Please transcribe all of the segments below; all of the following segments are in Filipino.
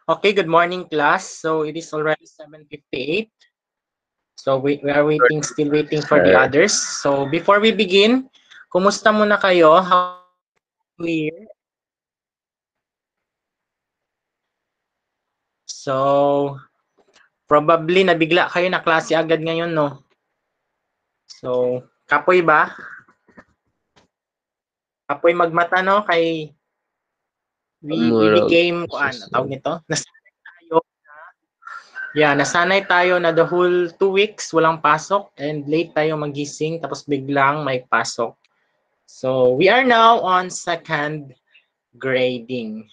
Okay, good morning, class. So it is already 7:58. So we are waiting, still waiting for the others. So before we begin, kumusta muna kayo? How clear? So probably nabigla kayo na klase agad ngayon, no? So kapoy ba? Kapoy magmata, no? Kay we became, tawag nito? Nasanay tayo. Yeah, nasanay tayo na the whole 2 weeks walang pasok and late tayo magising tapos biglang may pasok. So we are now on second grading.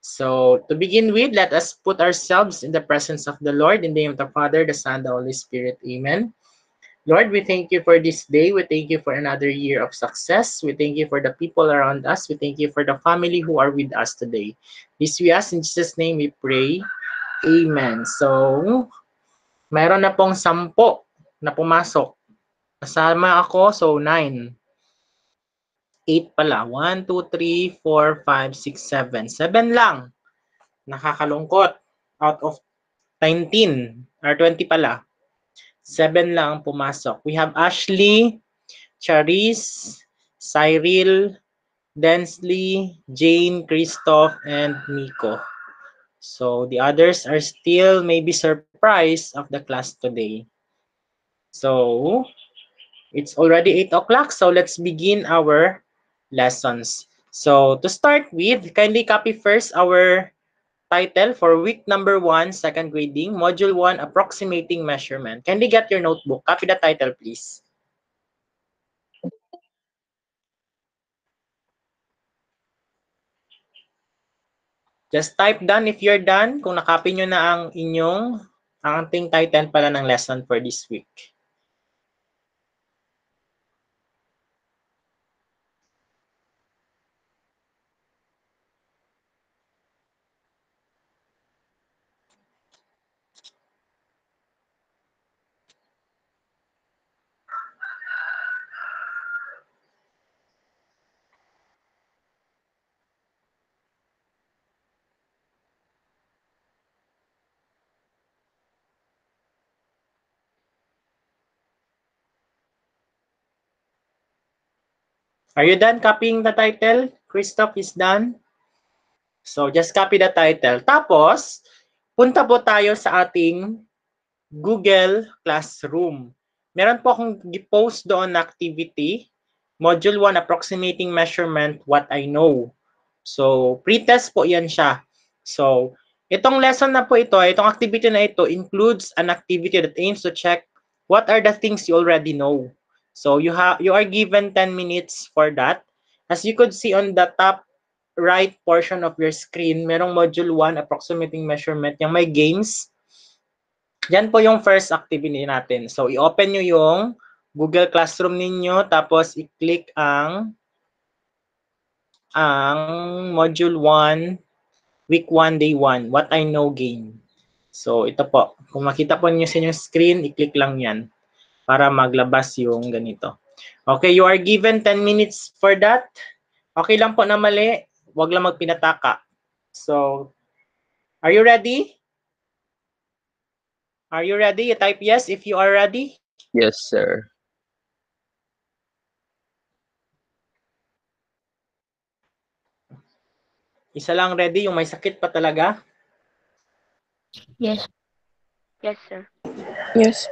So to begin with, let us put ourselves in the presence of the Lord in the name of the Father, the Son, the Holy Spirit. Amen. Lord, we thank you for this day. We thank you for another year of success. We thank you for the people around us. We thank you for the family who are with us today. This we ask in Jesus' name we pray. Amen. So, mayroon na pong 10 na pumasok. Kasama ako, so 9. 8 pala. 1, 2, 3, 4, 5, 6, 7. 7 lang. Nakakalungkot. Out of 19 or 20 pala. 7 lang pumasok. We have Ashley, Charis, Cyril, Densley, Jane, Christoph, and Nico. So the others are still maybe surprised of the class today. So it's already 8 o'clock, so let's begin our lessons. So to start with, kindly copy first our title for week number 1, second grading, module 1, approximating measurement. Kindly get your notebook. Copy the title, please. Just type done if you're done. Kung nakopy nyo na ang ating title pala ng lesson for this week. Are you done copying the title? Christoph is done? So just copy the title. Tapos, punta po tayo sa ating Google Classroom. Meron po akong i-post doon na activity. Module 1, Approximating Measurement, What I Know. So, pre-test po yan siya. So, itong lesson na po ito, itong activity na ito includes an activity that aims to check what are the things you already know. So, you are given 10 minutes for that. As you could see on the top right portion of your screen, merong module 1, Approximating Measurement, yung may games. Yan po yung first activity natin. So, i-open nyo yung Google Classroom ninyo, tapos i-click ang Module 1, Week 1, Day 1, What I Know game. So, ito po. Kung makita po niyo sa inyong screen, i-click lang yan para maglabas yung ganito. Okay, you are given 10 minutes for that. Okay lang po na mali. Huwag lang magpinataka. So, are you ready? Are you ready? You type yes if you are ready. Yes, sir. Isa lang ready, yung may sakit pa talaga. Yes. Yes, sir. Yes.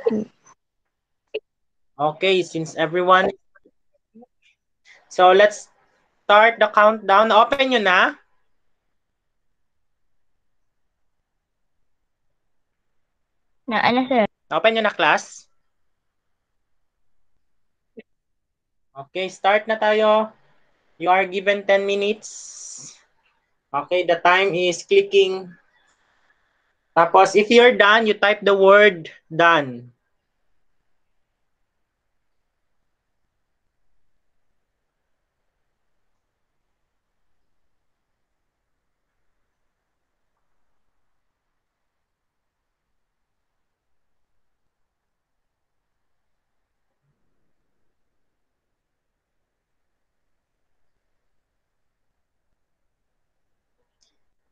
Okay, since everyone... So, let's start the countdown. Open nyo na. Ano, sir? Open nyo na, class. Okay, start na tayo. You are given 10 minutes. Okay, the time is clicking. Tapos, if you're done, you type the word done.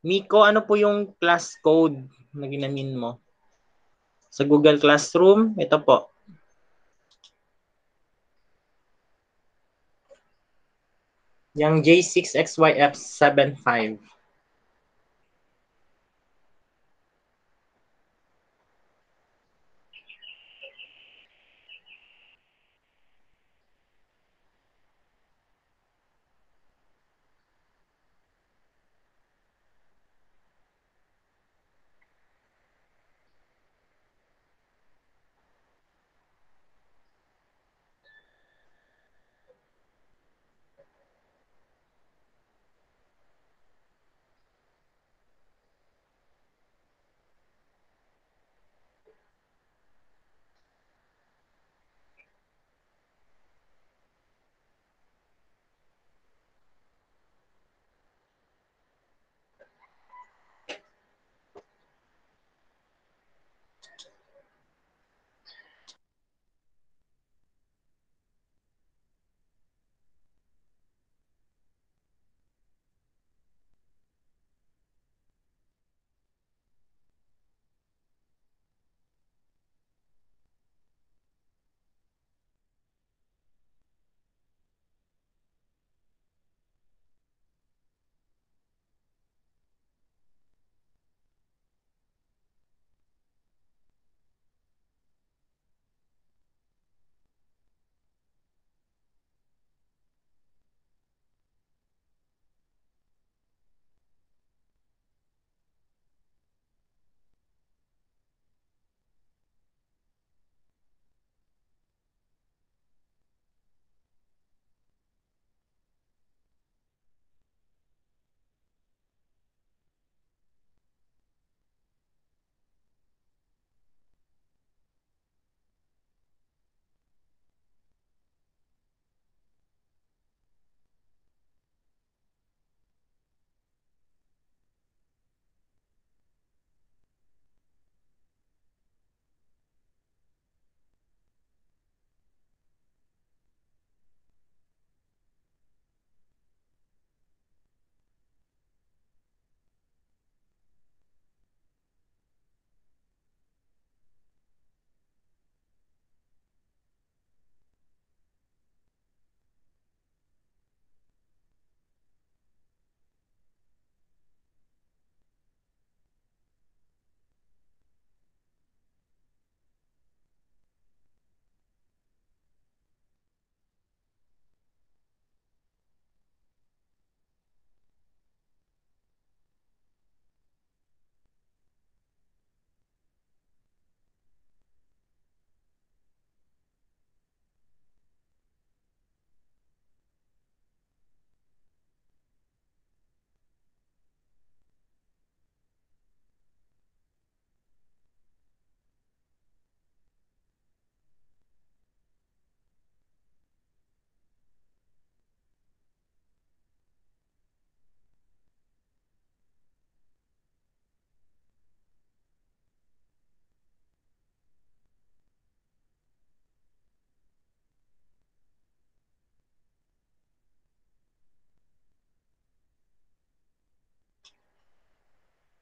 Miko, ano po yung class code na ginamin mo? Sa Google Classroom, ito po. Yung J6XYF75.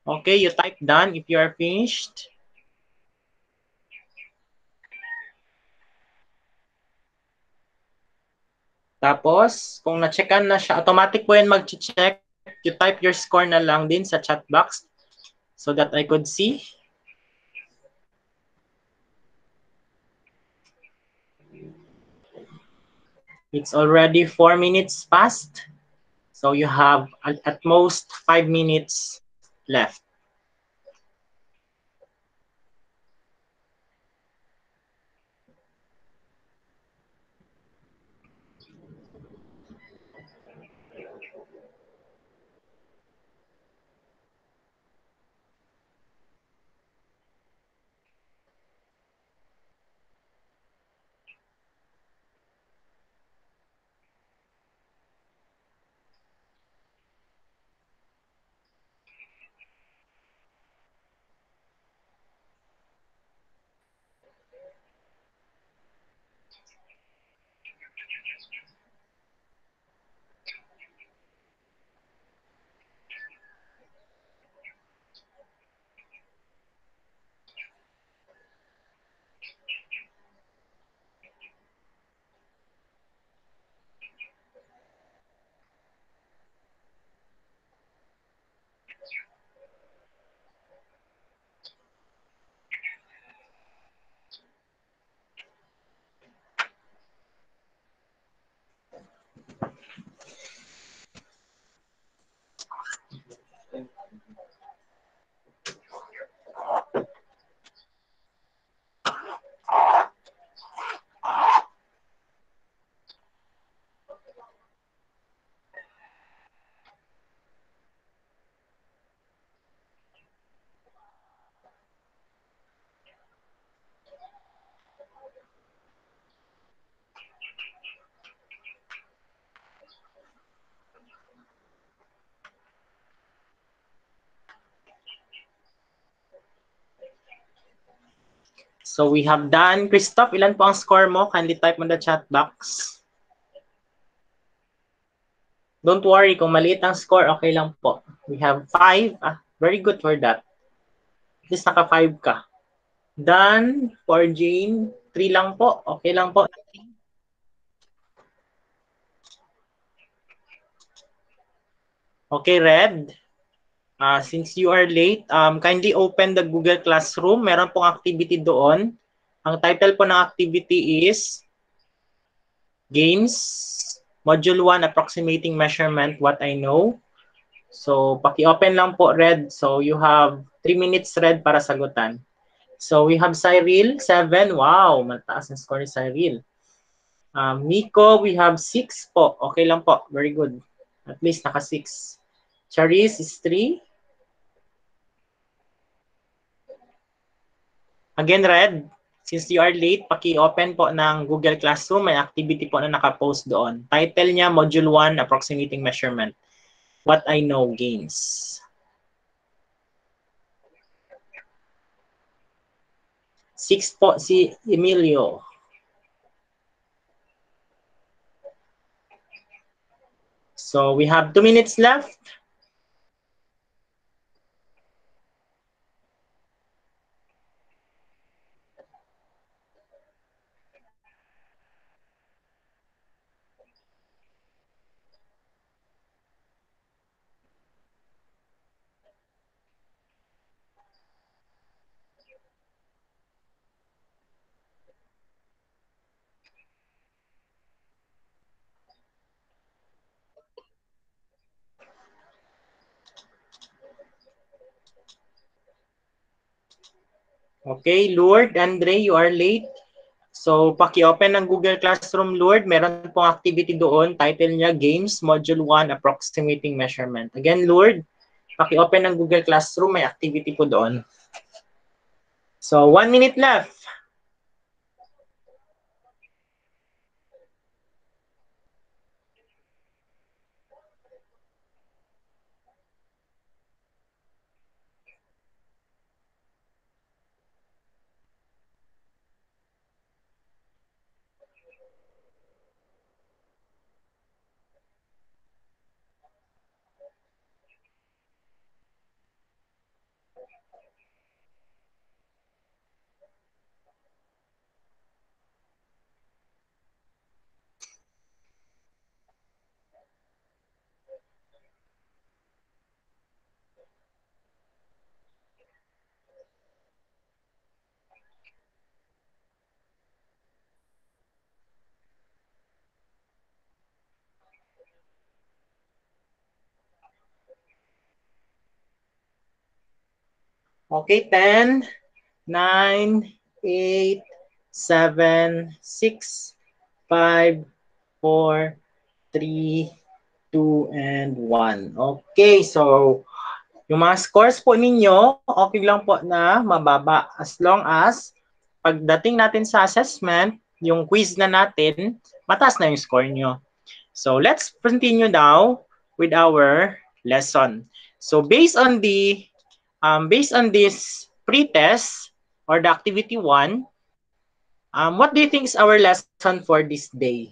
Okay, you type done if you are finished. Tapos, kung na-checkan na siya, automatic po yan mag-check. You type your score na lang din sa chat box so that I could see. It's already 4 minutes past. So you have at most 5 minutes left. So we have done. Christoph, ilan po ang score mo? Kindly type on the chat box. Don't worry, kung maliit ang score, okay lang po. We have 5. Very good for that. At least naka 5 ka. Done. For Jane, 3 lang po. Okay lang po. Okay, Red. Since you are late, kindly open the Google Classroom. Meron pong activity doon. Ang title po ng activity is Games, Module 1, Approximating Measurement, What I Know. So, paki-open lang po, Red. So, you have 3 minutes, Red, para sagutan. So, we have Cyril, 7. Wow, mataas ang score ni Cyril. Miko, we have 6 po. Okay lang po. Very good. At least naka 6. Charis is 3. Again, Red, since you are late, paki-open po ng Google Classroom. May activity po na naka-post doon. Title niya, Module 1, Approximating Measurement. What I Know Games. 6 po si Emilio. So we have 2 minutes left. Okay, Lourdes, Andre, you are late. So, paki-open ng Google Classroom, Lourdes. Meron pong activity doon. Title niya, Games, Module 1, Approximating Measurement. Again, Lourdes, paki-open ng Google Classroom. May activity po doon. So, 1 minute left. Okay, 10, 9, 8, 7, 6, 5, 4, 3, 2, and 1. Okay, so yung mga scores po ninyo, okay lang po na mababa as long as pagdating natin sa assessment, yung quiz na natin, mataas na yung score nyo. So let's continue now with our lesson. So based on this pre-test or the activity 1, what do you think is our lesson for this day?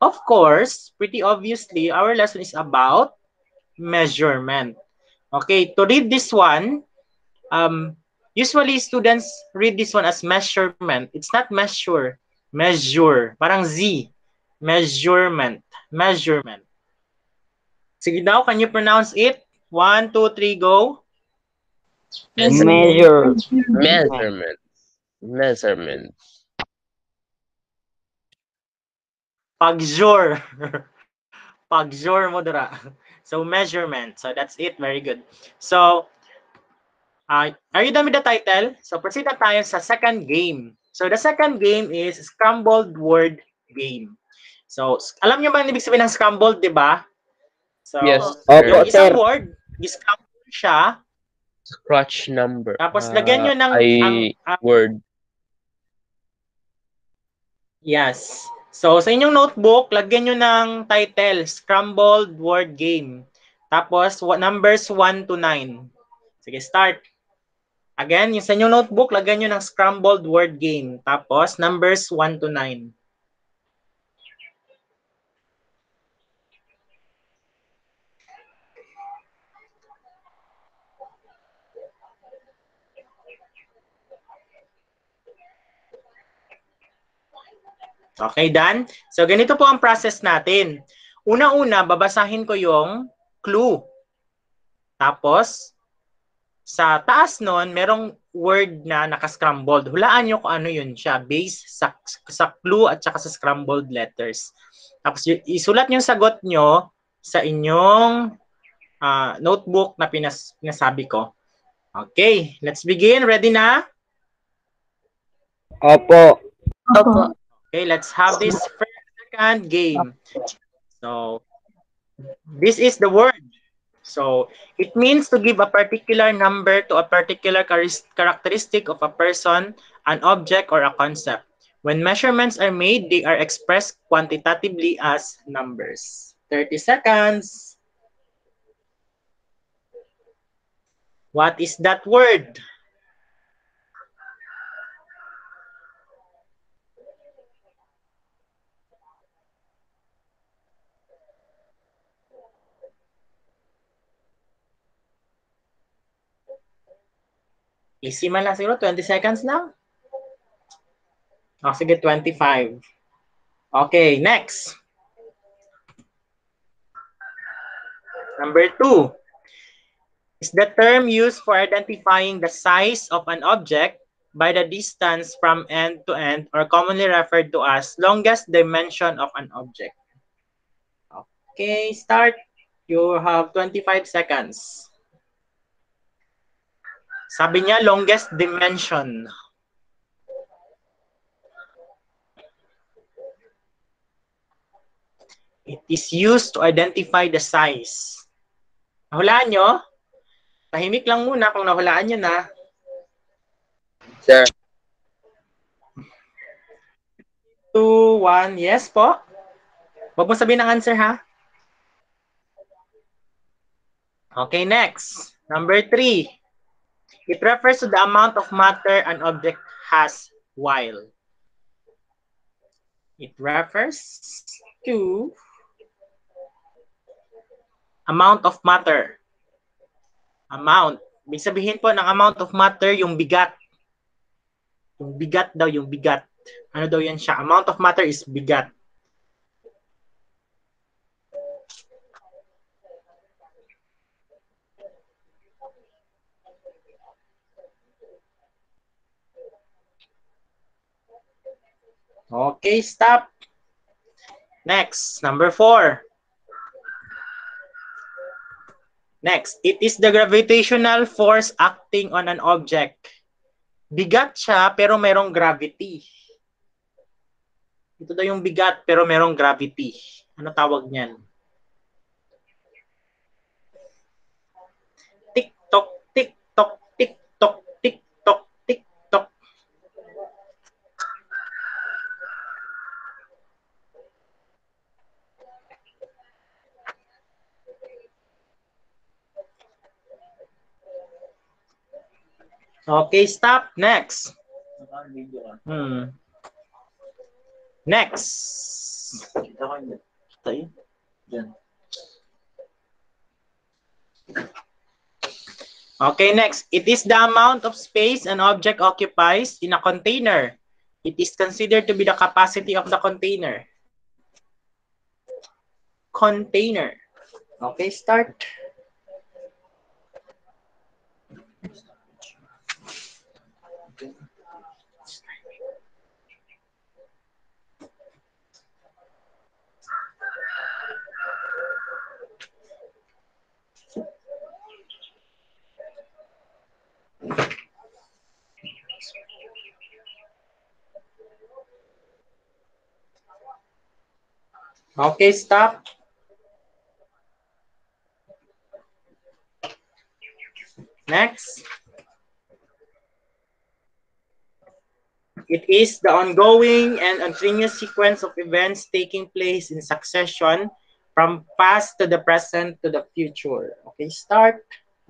Of course, pretty obviously, our lesson is about measurement. Okay, to read this one, usually students read this one as measurement. It's not measure, measure. Parang Z, measurement, measurement. Sige daw, can you pronounce it? 1, 2, 3, go. Measure. Measurement. Measurement. Pagjure. Pagjure mo dira. So measurement. So that's it. Very good. So are you done with the title? So proceed na tayo sa second game. So the second game is scrambled word game. So alam niyo ba ang ibig sabihin ng scrambled, di ba? So Yes, yung isang word, i-scramble siya. Scratch number. Tapos lagyan nyo ng word. Yes. So sa inyong notebook, lagyan nyo ng title, Scrambled Word Game. Tapos numbers 1 to 9. Sige, start. Again, yung sa inyong notebook, lagyan nyo ng scrambled word game. Tapos, numbers 1 to 9. Okay, Dan? So, ganito po ang process natin. Una-una, babasahin ko yung clue. Tapos, sa taas nun, merong word na naka-scrambled. Hulaan nyo kung ano yun siya, based sa clue at saka sa scrambled letters. Tapos, isulat nyo yung sagot nyo sa inyong notebook na pinasabi ko. Okay, let's begin. Ready na? Opo. Opo. Okay, let's have this first second game. So, this is the word. So, it means to give a particular number to a particular characteristic of a person, an object, or a concept. When measurements are made, they are expressed quantitatively as numbers. 30 seconds. What is that word? Easy man lang siguro, 20 seconds lang. Oh, sige, 25. Okay, next. Number 2. Is the term used for identifying the size of an object by the distance from end to end, or commonly referred to as longest dimension of an object. Okay, start. You have 25 seconds. Sabi niya, longest dimension. It is used to identify the size. Nahulaan nyo? Tahimik lang muna kung nahulaan nyo na. Sir. 2, 1, yes po. Huwag mo sabihin ng answer, ha? Okay, next. Number 3. It refers to the amount of matter an object has while. It refers to amount of matter. Amount. Ibig sabihin po ng amount of matter, yung bigat. Yung bigat daw, yung bigat. Ano daw yan siya? Amount of matter is bigat. Okay, stop. Next, number 4. Next, it is the gravitational force acting on an object. Bigat siya, pero merong gravity. Ito daw yung bigat, pero merong gravity. Ano tawag niyan? Tik-tok, tik-tok, tik-tok, tik-tok, tik-tok. Okay, stop. Next. Next. Okay, next. It is the amount of space an object occupies in a container. It is considered to be the capacity of the container. Container. Okay, start. Okay, stop. Next. It is the ongoing and continuous sequence of events taking place in succession from past to the present to the future. Okay, start.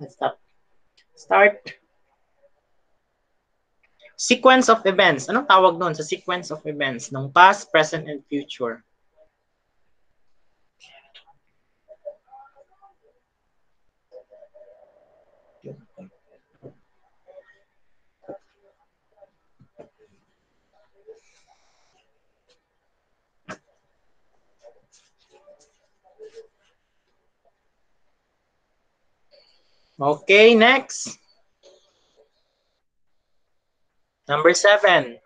Stop. Start. Sequence of events. Anong tawag nun sa sequence of events ng past, present, and future? Okay, next. Number 7.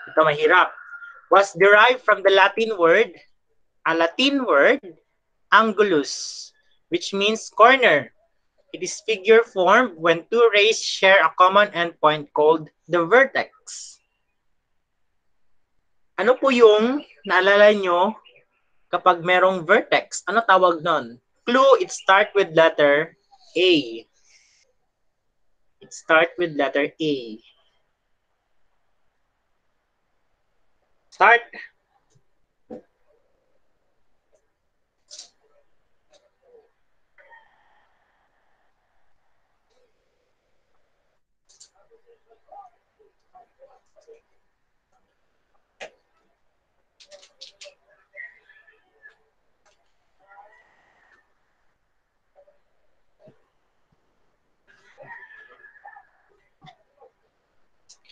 Ito mahirap. Was derived from the Latin word, angulus, which means corner. It is figure formed when two rays share a common endpoint called the vertex. Ano po yung naalala nyo kapag merong vertex? Ano tawag nun? Clue, it start with letter A. It start with letter A. Start.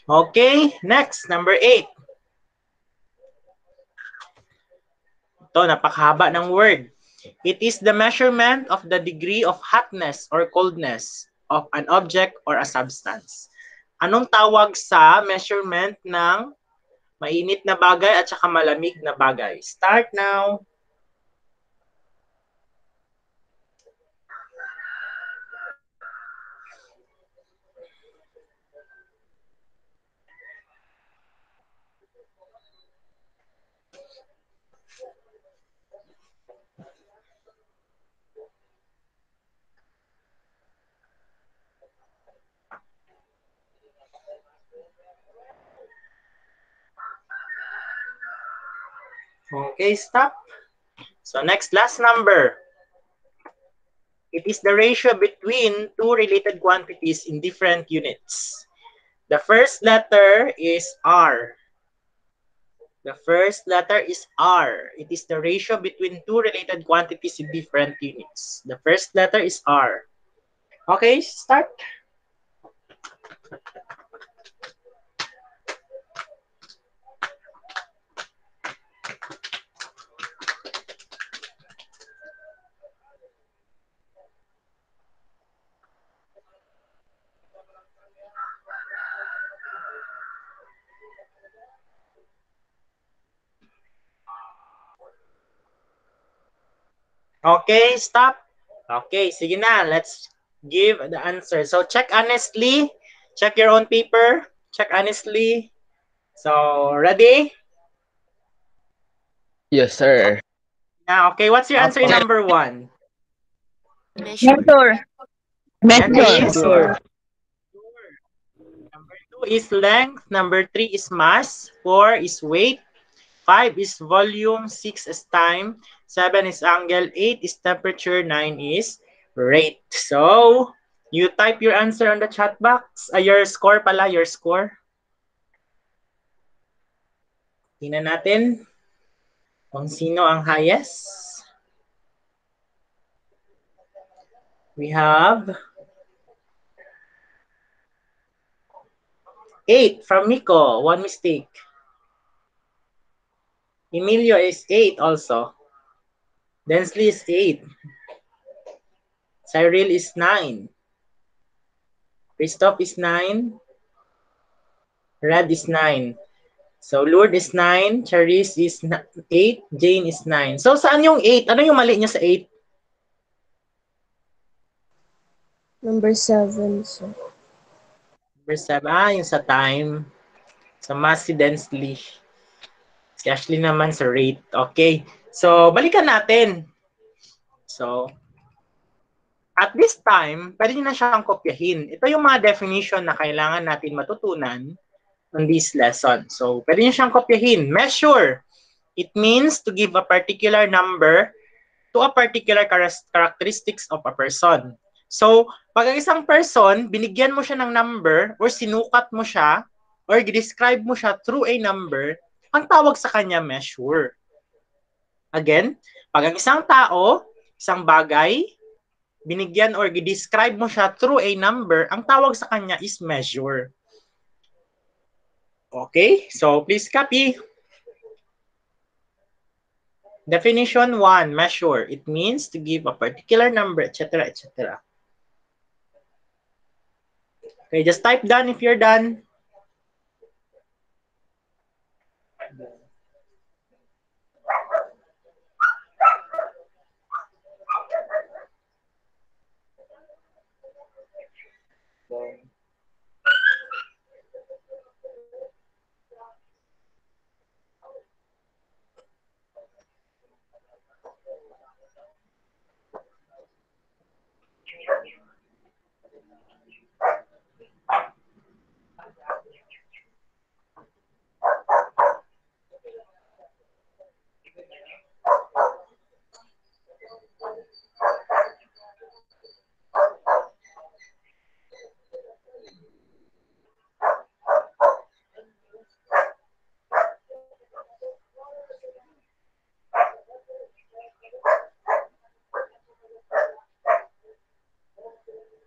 Okay, next, number 8. Ito, napakahaba ng word. It is the measurement of the degree of hotness or coldness of an object or a substance. Anong tawag sa measurement ng mainit na bagay at saka malamig na bagay? Start now. Okay, stop. So next, last number. It is the ratio between two related quantities in different units. The first letter is R. The first letter is R. It is the ratio between two related quantities in different units. The first letter is R. Okay, start. Okay, stop. Okay, sige na. Let's give the answer. So, check honestly. Check your own paper. Check honestly. So, ready? Yes, sir. Now, okay, what's your answer in number 1? Measure. Measure. Number 2 is length. Number 3 is mass. 4 is weight. 5 is volume. 6 is time. 7 is angle. 8 is temperature. 9 is rate. So, you type your answer on the chat box. Your score pala, your score. Tingnan natin kung sino ang highest. We have 8 from Miko. 1 mistake. Emilio is 8 also. Densley is 8. Cyril is 9. Christoph is 9. Red is 9. So, Lourdes is 9. Charisse is 8. Jane is 9. So, saan yung 8? Ano yung mali niya sa 8? Number 7, sir. Number 7. Yung sa time. Sa mass si Densley. Si Ashley naman sa rate. Okay. So, balikan natin. So, at this time, pwede nyo na siyang kopyahin. Ito yung mga definition na kailangan natin matutunan on this lesson. So, pwede nyo siyang kopyahin. Measure. It means to give a particular number to a particular characteristics of a person. So, pag ang isang person, binigyan mo siya ng number or sinukat mo siya, or i-describe mo siya through a number, ang tawag sa kanya measure. Again, pag ang isang tao, isang bagay, binigyan or i-describe mo siya through a number, ang tawag sa kanya is measure. Okay, so please copy. Definition 1, measure. It means to give a particular number, etc., etc. Okay, just type done if you're done.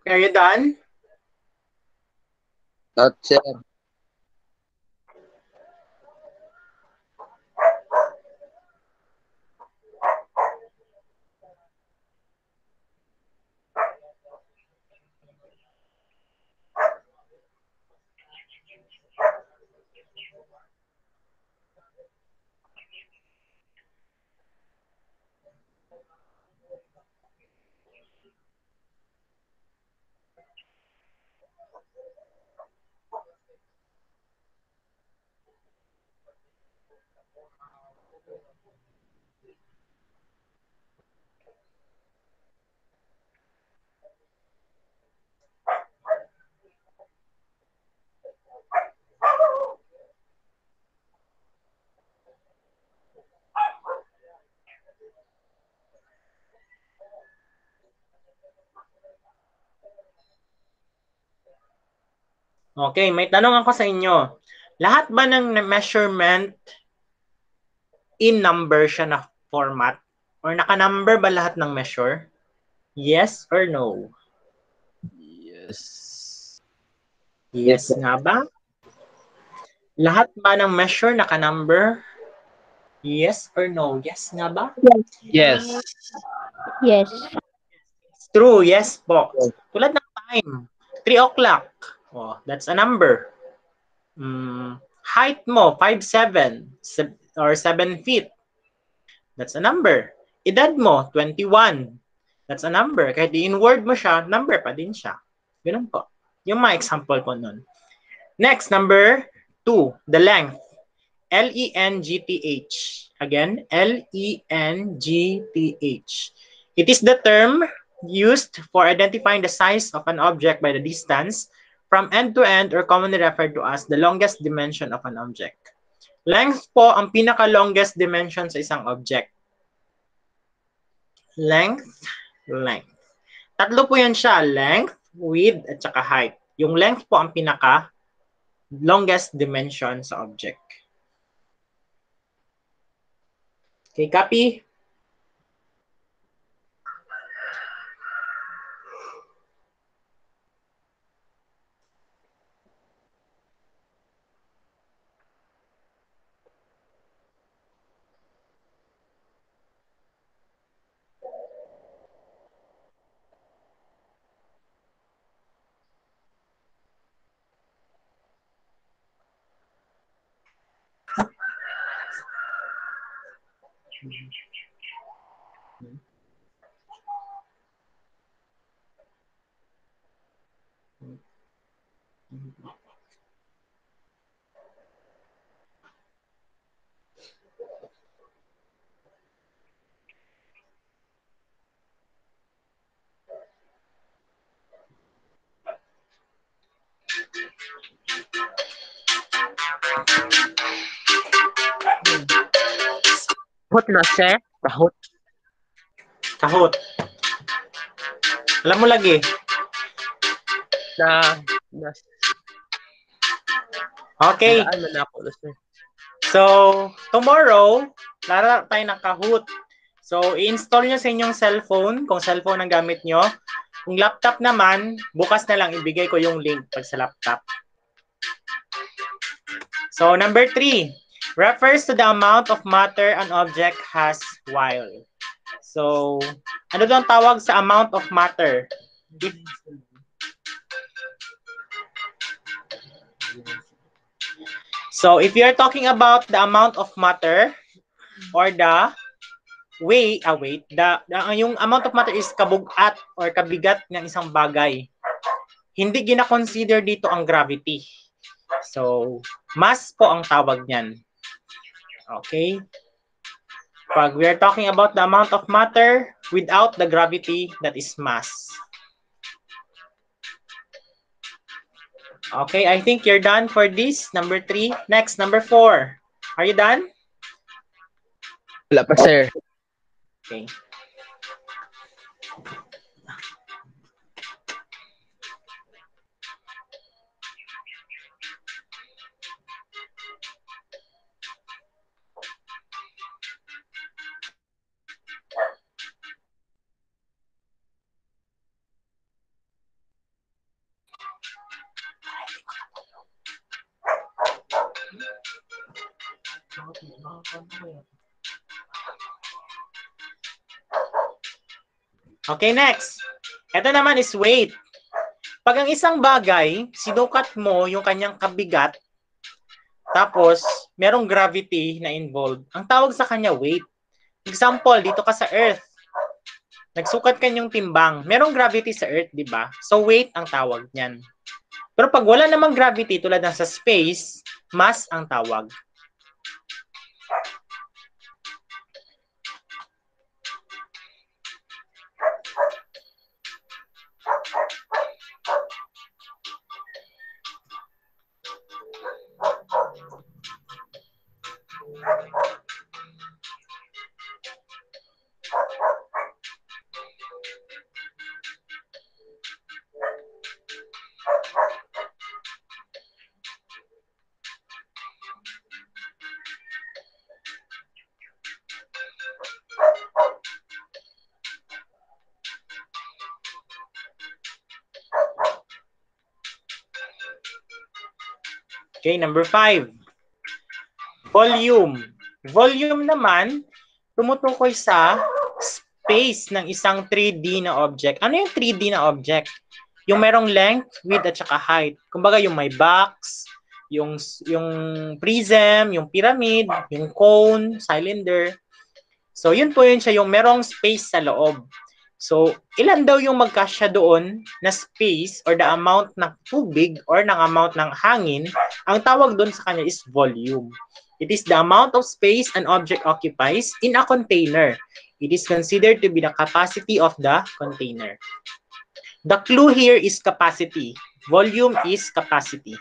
Are you done? Not, sir. Okay, may tanong ako sa inyo. Lahat ba ng measurement in number siya na format? Or naka-number ba lahat ng measure? Yes or no? Yes. Yes nga ba? Lahat ba ng measure naka-number? Yes or no? Yes nga ba? Yes. Yes. It's true, yes po. Tulad ng time, 3 o'clock. Oh, that's a number. Height mo, 5'7", or 7 feet. That's a number. Edad mo, 21. That's a number. Kahit i-inward mo siya, number pa din siya. Ganun po. Yung mga example po nun. Next, number 2, the length. Length. Again, length. It is the term used for identifying the size of an object by the distance from end to end, or commonly referred to as the longest dimension of an object. Length po ang pinaka-longest dimension sa isang object. Length. Tatlo po yan siya, length, width, at saka height. Yung length po ang pinaka-longest dimension sa object. Okay, copy. Kahot na, sir. Kahot. Kahot. Alam mo lagi. Na Okay. So, tomorrow, lara tayo ng Kahoot. So, i-install nyo sa inyong cellphone, kung cellphone ang gamit nyo. Kung laptop naman, bukas na lang ibigay ko yung link pag sa laptop. So, number 3, refers to the amount of matter an object has while. So, ano daw ang tawag sa amount of matter? So, if you're talking about the amount of matter or the weight, yung amount of matter is kabugat or kabigat ng isang bagay. Hindi gina-consider dito ang gravity. So, mass po ang tawag niyan. Okay? Pag we are talking about the amount of matter without the gravity, that is mass. Okay, I think you're done for this, number 3. Next, number 4. Are you done? Wala pa, sir. Okay. Okay, next. Ito naman is weight. Pag ang isang bagay, sinukat mo yung kanyang kabigat, tapos merong gravity na involved, ang tawag sa kanya weight. Example, dito ka sa Earth. Nagsukat ka yung timbang. Merong gravity sa Earth, di ba? So weight ang tawag niyan. Pero pag wala namang gravity tulad ng sa space, mass ang tawag. Okay, number 5. Volume. Volume naman, tumutukoy sa space ng isang 3D na object. Ano yung 3D na object? Yung merong length, width, at saka height. Kumbaga yung may box, yung prism, yung pyramid, yung cone, cylinder. So, yun po yun siya, yung merong space sa loob. So, ilan daw yung magkasya doon na space or the amount ng tubig or ng amount ng hangin, ang tawag doon sa kanya is volume. It is the amount of space an object occupies in a container. It is considered to be the capacity of the container. The clue here is capacity. Volume is capacity.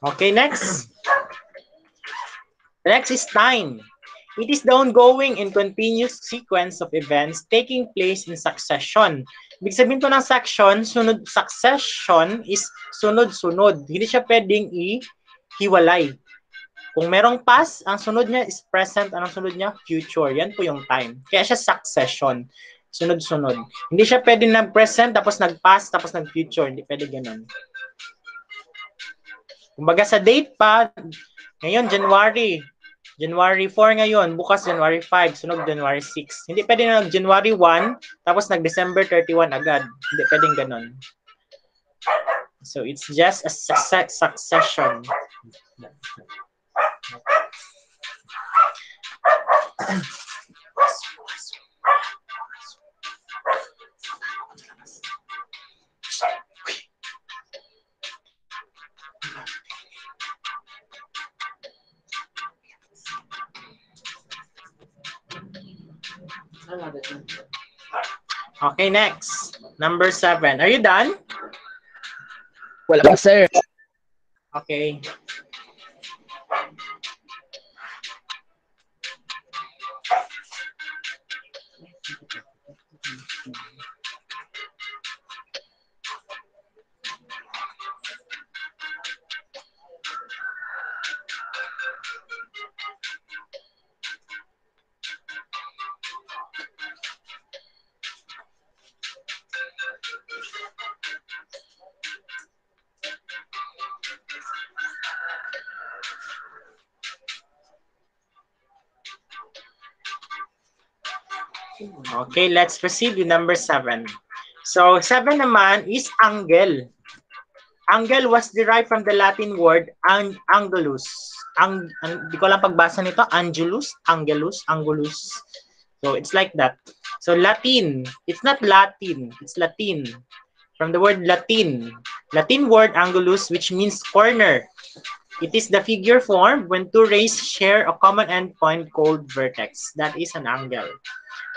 Okay, next. Next is time. It is the ongoing and continuous sequence of events taking place in succession. Ibig sabihin po ng succession is sunod-sunod. Hindi siya pwedeng ihiwalay. Kung merong past, ang sunod niya is present, anong sunod niya? Future. Yan po yung time. Kaya siya succession. Sunod-sunod. Hindi siya pwedeng nag-present, tapos nag-past, tapos nag-future. Hindi pwede ganun. Kumbaga sa date pa, ngayon January 4 ngayon, bukas January 5, sunog January 6. Hindi pwede na January 1, tapos nag-December 31 agad. Hindi pwedeng ganun. So it's just a succession. Okay, next. Number 7. Are you done? Wala pa, sir. Okay. Okay, let's proceed with number 7. So, 7 naman is angle. Angle was derived from the Latin word angulus. Di ko lang pagbasa nito, angelus, angulus. So, it's like that. So, Latin. It's not Latin. It's Latin. From the word Latin. Latin word angulus, which means corner. It is the figure formed when two rays share a common endpoint called vertex. That is an angle.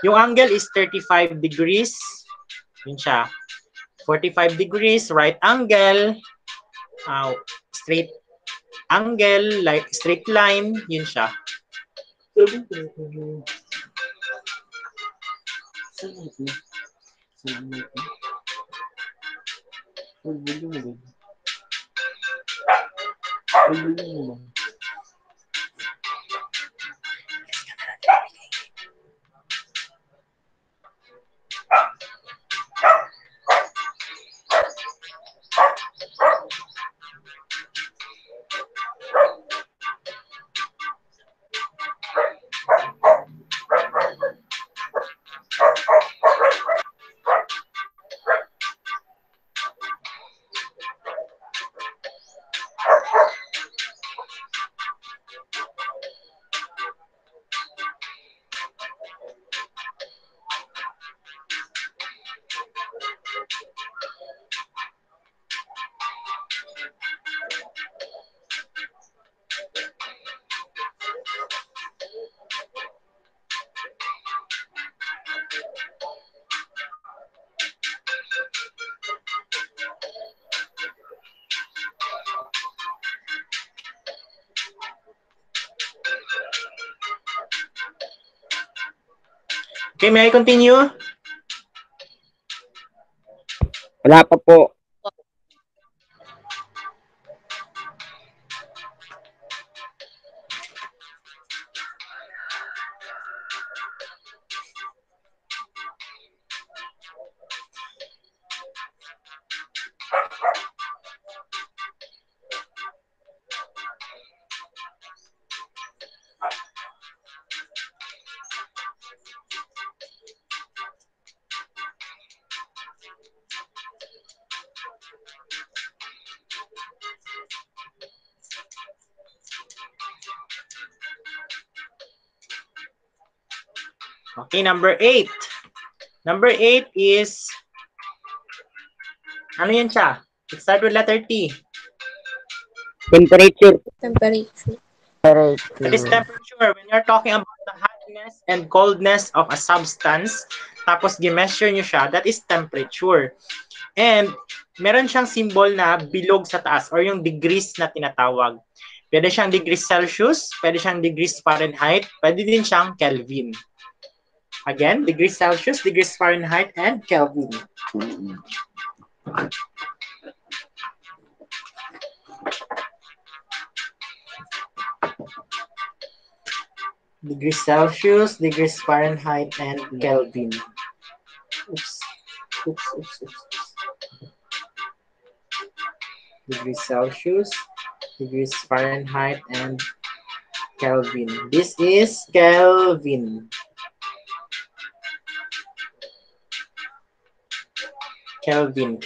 Yung angle is 35 degrees. Yun siya. 45 degrees, right angle, straight angle, like straight line, yun siya. Okay, may I continue? Wala pa po. Okay, number 8. Number 8 is, ano yan siya? It starts with letter T. Temperature. Temperature. That is temperature. When you're talking about the hotness and coldness of a substance, tapos gi-measure nyo siya, that is temperature. And meron siyang symbol na bilog sa taas or yung degrees na tinatawag. Pwede siyang degrees Celsius, pwede siyang degrees Fahrenheit, pwede din siyang Kelvin. Again, degrees Celsius, degrees Fahrenheit, and Kelvin. Degrees Celsius, degrees Fahrenheit, and Kelvin. Oops. Degrees Celsius, degrees Fahrenheit, and Kelvin. This is Kelvin. Kelvin.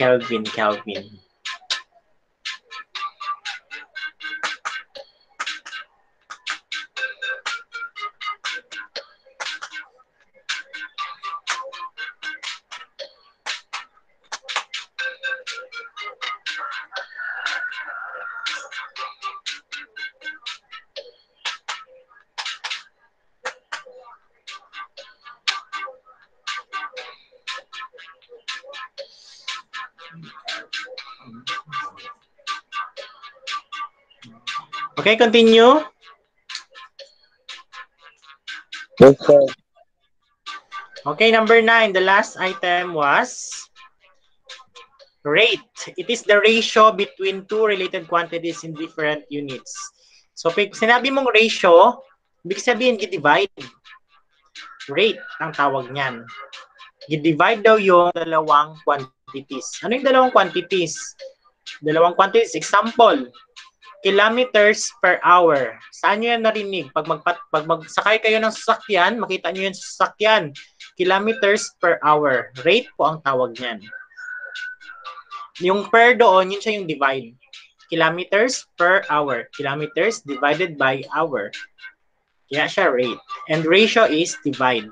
Okay, continue. Yes, sir. Okay, number 9. The last item was rate. It is the ratio between two related quantities in different units. So, pag sinabi mong ratio, ibig sabihin, i-divide. Rate ang tawag niyan. I-divide daw yung dalawang quantities. Ano yung dalawang quantities? Dalawang quantities. Example, kilometers per hour. Saan nyo yan narinig? Pag magsakay kayo ng sasakyan, makita nyo yung sasakyan. Kilometers per hour. Rate po ang tawag niyan. Yung per doon, yun siya yung divide. Kilometers per hour. Kilometers divided by hour. Kaya siya rate. And ratio is divide.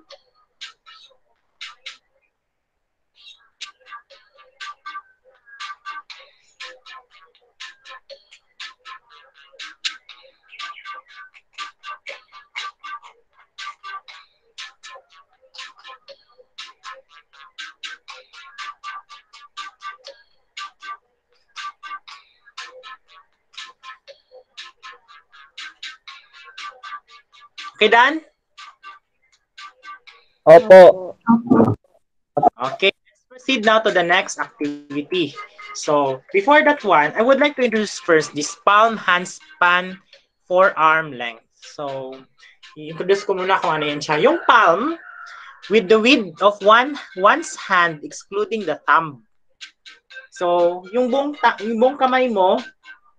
Okay, Dan? Opo. Okay, let's proceed now to the next activity. So, before that one, I would like to introduce first this palm handspan forearm length. So, i-introduce ko muna kung ano yan siya. Yung palm, with the width of one's hand excluding the thumb. So, yung buong kamay mo,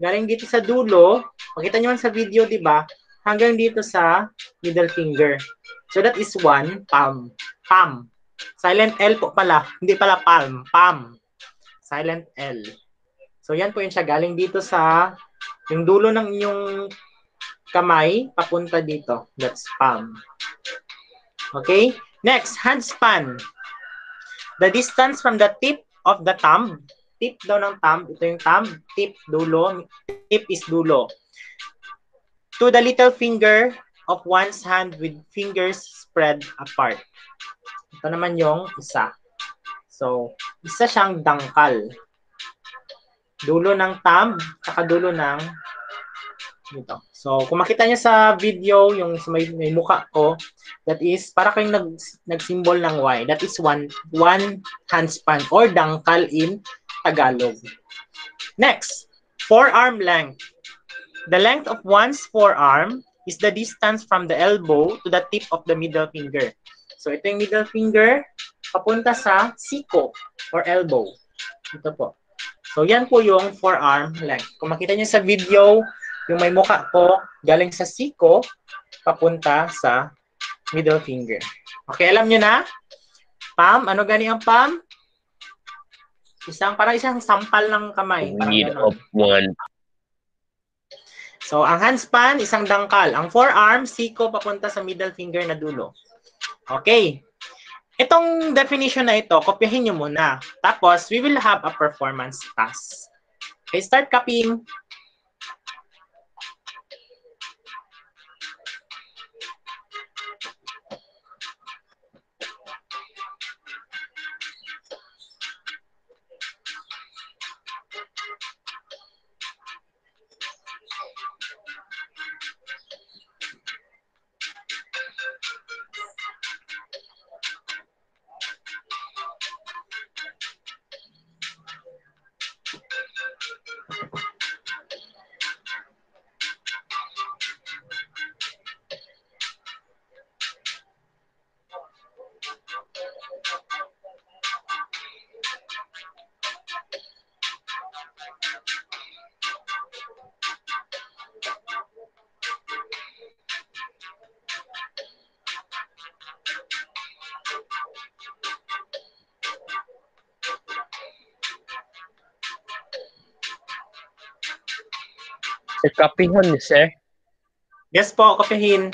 galing dito sa dulo, makita nyo man sa video, di ba? Hanggang dito sa middle finger. So, that is one palm. Palm. Silent L po pala. Hindi pala palm. Palm. Silent L. So, yan po yun siya. Galing dito sa yung dulo ng inyong kamay, papunta dito. That's palm. Okay? Next, handspan. The distance from the tip of the thumb. Tip daw ng thumb. Ito yung thumb. Tip, dulo. Tip is dulo. To the little finger of one's hand with fingers spread apart. Ito naman yung isa. So, isa siyang dangkal. Dulo ng thumb, saka dulo ng dito. So, kung makita niyo sa video, yung may mukha ko, that is, para kayong nag-symbol ng Y. That is one handspan or dangkal in Tagalog. Next, forearm length. The length of one's forearm is the distance from the elbow to the tip of the middle finger. So, ito yung middle finger, papunta sa siko or elbow. Ito po. So, yan po yung forearm length. Kung makita niyo sa video, yung may mukha ko, galing sa siko, papunta sa middle finger. Okay, alam niyo na? Palm, ano gani ang palm? Parang isang sampal ng kamay. Parang Of one. So, ang handspan, isang dangkal. Ang forearm, siko papunta sa middle finger na dulo. Okay. Itong definition na ito, kopyahin nyo muna. Tapos, we will have a performance task. Okay, start copying. Sa copyhan ni sir. Yes po, kopyahin.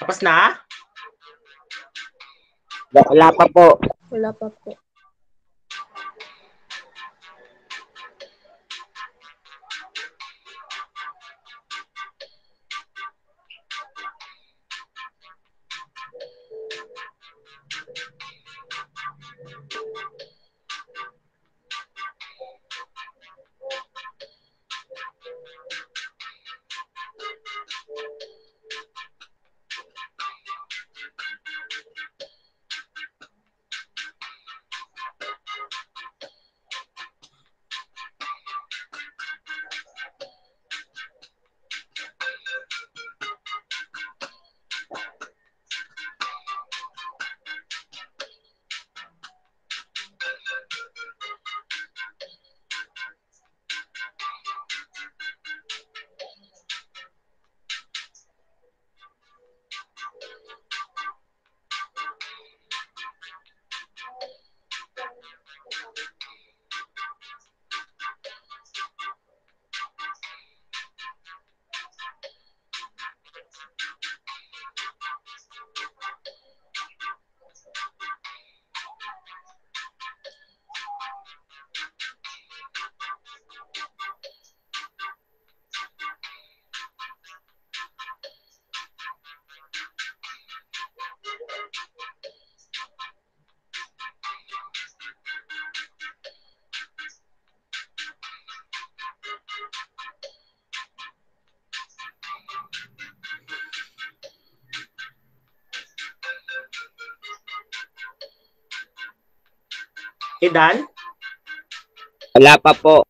Tapos na? Wala pa po. Wala pa po. Okay, Dan? Wala pa po.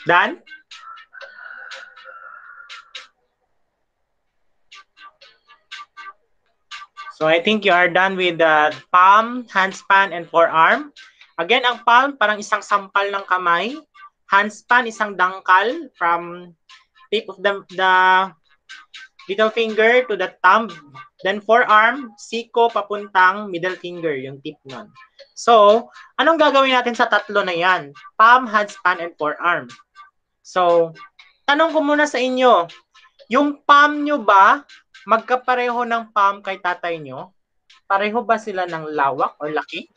Dan? So I think you are done with the palm, handspan, and forearm. Again, ang palm parang isang sampal ng kamay. Handspan, isang dangkal from tip of the little finger to the thumb. Then forearm, siko papuntang middle finger, yung tip nun. So, anong gagawin natin sa tatlo na yan? Palm, handspan, and forearm. So, tanong ko muna sa inyo, yung palm nyo ba, magkapareho ng palm kay tatay nyo? Pareho ba sila ng lawak or laki?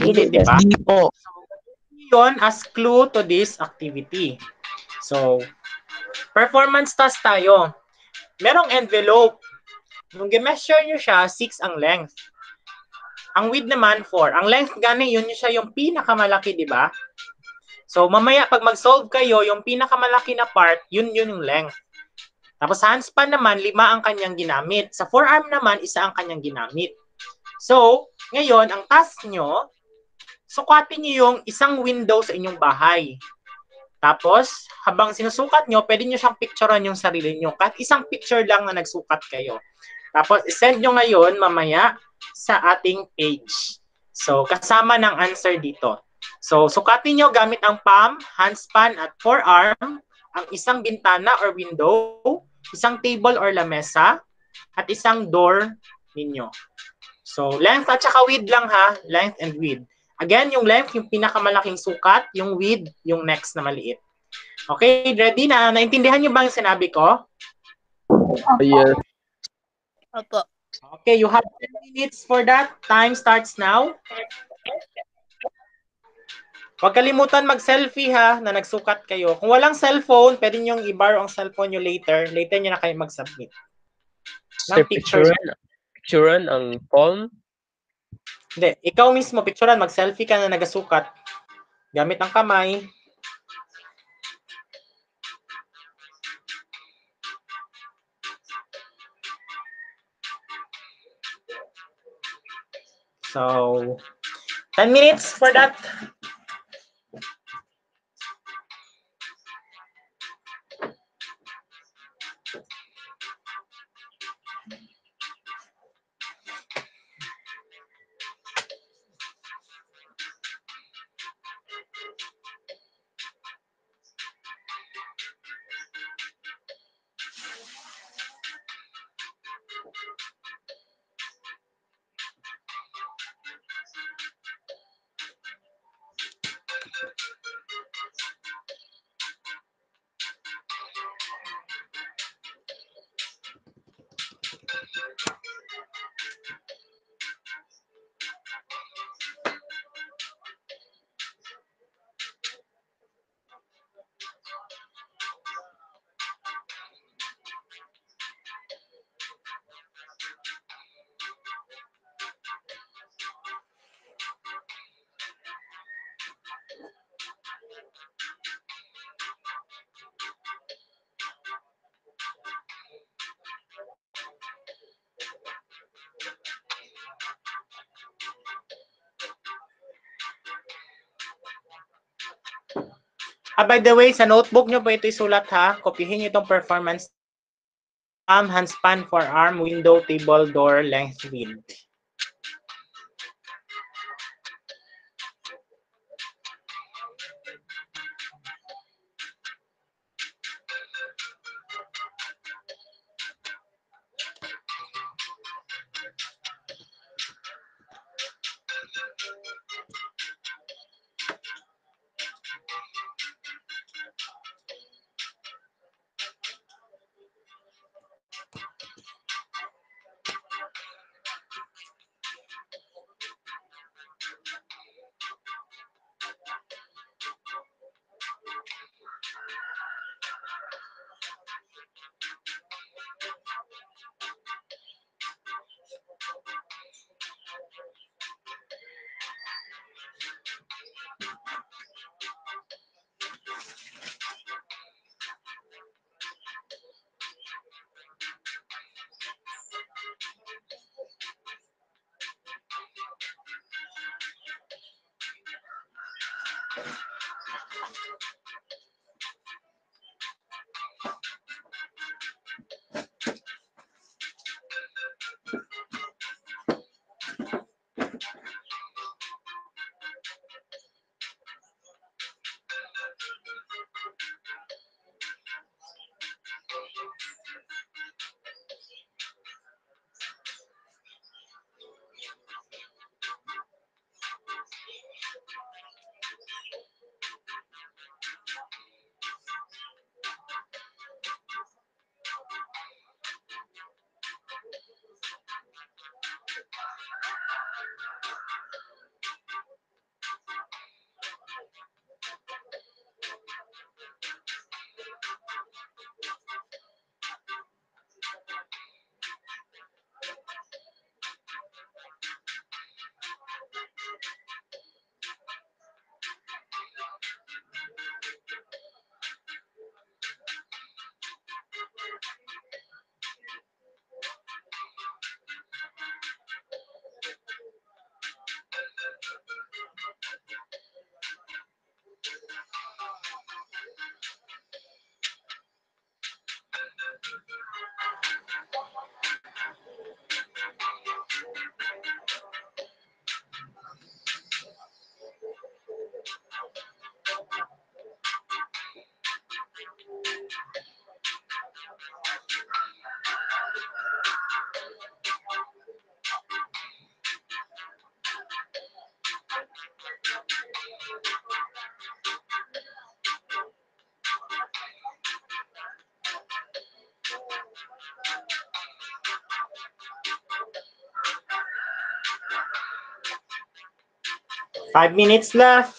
Hindi, di ba? Hindi po. So, yun as clue to this activity. So, performance task tayo. Merong envelope. Nung i-measure nyo siya, 6 ang length. Ang width naman, 4. Ang length gani, yun siya yung pinakamalaki, di ba? So, mamaya, pag mag-solve kayo, yung pinakamalaki na part, yun yung length. Tapos, handspan naman, 5 ang kanyang ginamit. Sa forearm naman, 1 ang kanyang ginamit. So, ngayon, ang task nyo, sukatin nyo yung isang window sa inyong bahay. Tapos, habang sinusukat nyo, pwede nyo siyang picturean yung sarili nyo. Kahit isang picture lang na nagsukat kayo. Tapos, isend nyo ngayon, mamaya, sa ating page. So, kasama ng answer dito. So, sukatin nyo gamit ang palm, handspan, at forearm, ang isang bintana or window, isang table or lamesa, at isang door ninyo. So, length at saka width lang ha. Length and width. Again, yung length, yung pinakamalaking sukat. Yung width, yung next na maliit. Okay, ready na? Naintindihan niyo ba yung sinabi ko? Yes. Opo. Okay, you have 10 minutes for that. Time starts now. Huwag kalimutan mag-selfie ha, na nagsukat kayo. Kung walang cellphone, pwede nyo i-borrow ang cellphone nyo later. Later nyo na kayo mag-submit. Sir, Ng picture. picturean ang palm. Hindi, ikaw mismo, picturean, mag-selfie ka na nagasukat. Gamit ang kamay. So, 10 minutes for that. By the way, sa notebook nyo po ito isulat ha. Kopyahin nyo itong performance. Palm, handspan, forearm, window, table, door, length, width. 5 minutes left.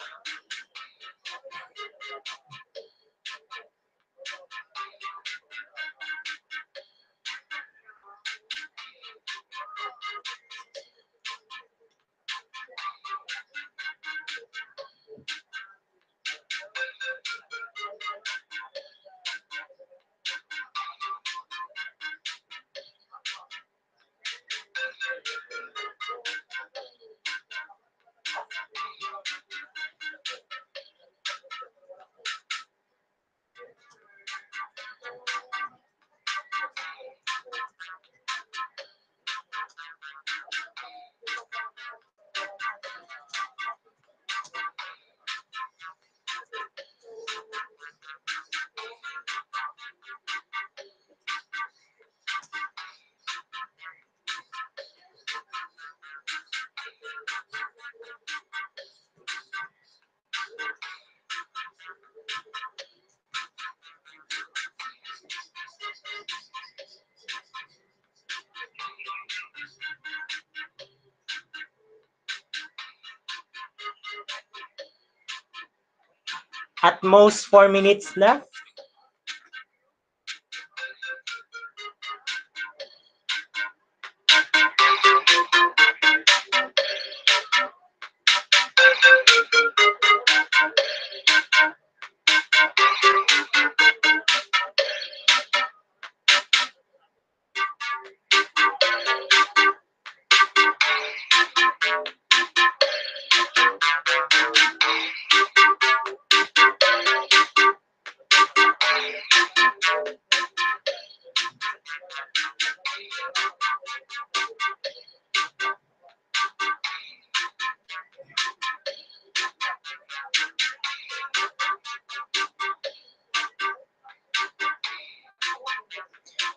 At most 4 minutes left.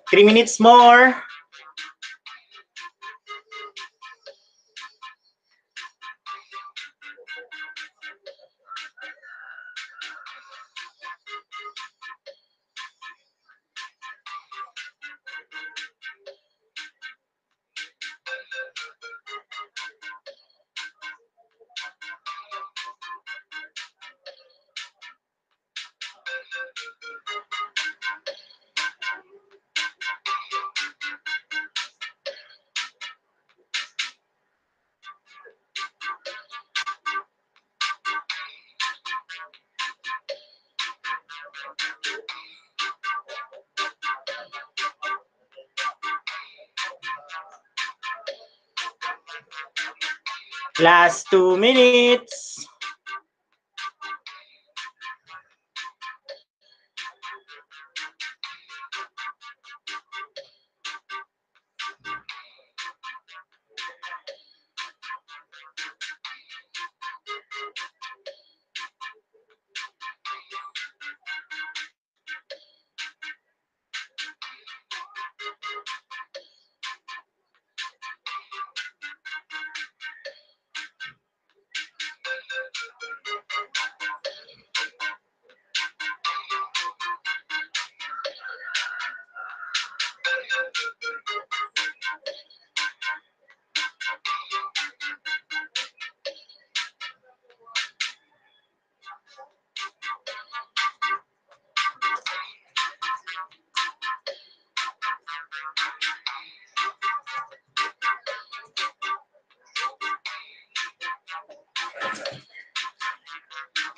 Three minutes more. Last 2 minutes.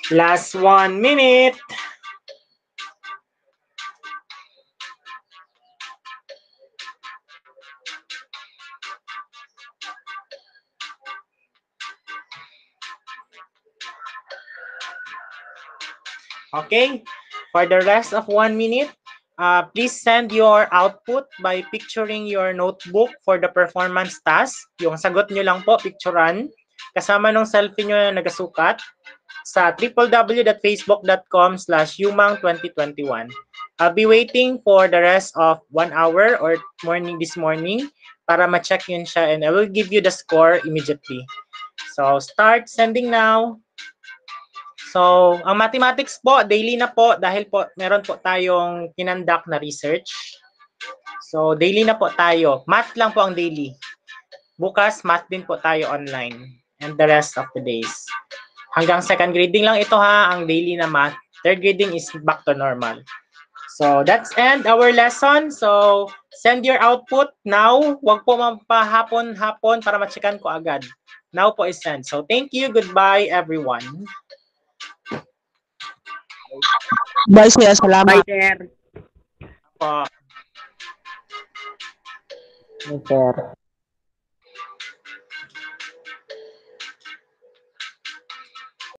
Last 1 minute. Okay, for the rest of 1 minute, please send your output by picturing your notebook for the performance task. Yung sagot nyo lang po, picturean. Kasama nung selfie nyo na nagasukat sa www.facebook.com/umang2021. I'll be waiting for the rest of 1 hour or this morning para ma-check yun siya and I will give you the score immediately. So, start sending now. So, ang mathematics po, daily na po dahil po meron po tayong kinandak na research. So, daily na po tayo. Math lang po ang daily. Bukas, math din po tayo online and the rest of the days. Hanggang second grading lang ito ha, ang daily na math. Third grading is back to normal. So that's end our lesson. So send your output now. Huwag po mapahapon-hapon para ma-checkan ko agad. Now po is send. So thank you. Goodbye everyone. Bye, sir. Salamat. Bye, sir. Po. Bye, sir.